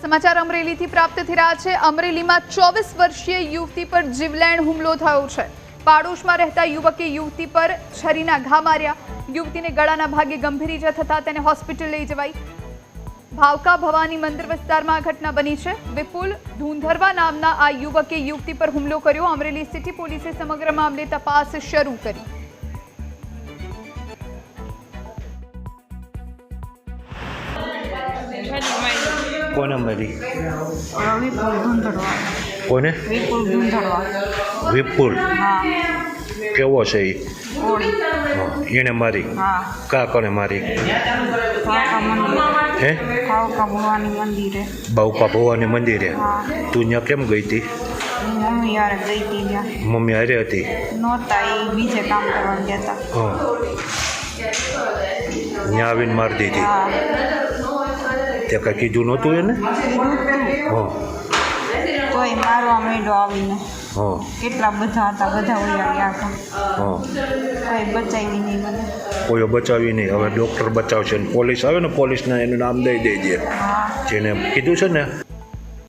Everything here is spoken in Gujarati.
સમાચાર અમરેલીથી પ્રાપ્ત થઈ રહ્યા છે। અમરેલીમાં 24 વર્ષીય યુવતી પર જીવલેણ હુમલો થયો છે। પાડોશમાં રહેતા યુવકે યુવતી પર છરીના ઘા માર્યા। યુવતીને ગળાના ભાગે ગંભીર ઈજા થતા તેને હોસ્પિટલ લઈ જવાઈ। ભાવકા ભવાની મંદિર વિસ્તારમાં ઘટના બની છે। વિપુલ ધુંધરવા નામના આ યુવકે યુવતી પર હુમલો કર્યો। અમરેલી સિટી પોલીસે સમગ્ર મામલે તપાસ શરૂ કરી। કોને મારી? વિપુલ ધુંધળવા। કોને? વિપુલ ધુંધળવા। વિપુલ હા, કેવો છે એ? ઓળી। એને મારી? હા, કા કોને મારી? ખાવકા મંદિરે। હે? ખાવકા ભવાની મંદિરે। બાઉકા ભવાની મંદિરે? હા, તું ત્યાં કેમ ગઈ હતી? મમ્મી યાર ગઈ હતી ત્યાં। મમ્મી હારે હતી? નહોતા, એ બીજે કામ કરવા ગયા હતા। હા, ત્યાં આવીને મારી દીધી? હા, તે કાંઈ કીધું નહોતું એને? કીધું તું, હા તોય મારવા માંડ્યો આવીને। હા કેટલા બધા હતા, બધા વયા ગયા હતા, હા કોઈ બચાવી નહીં મને। કોઈ બચાવી નહીં, હવે ડૉક્ટર બચાવશે ને પોલીસ આવે ને પોલીસને એનું નામ દઈ દેજે હા, જેને કીધું છે ને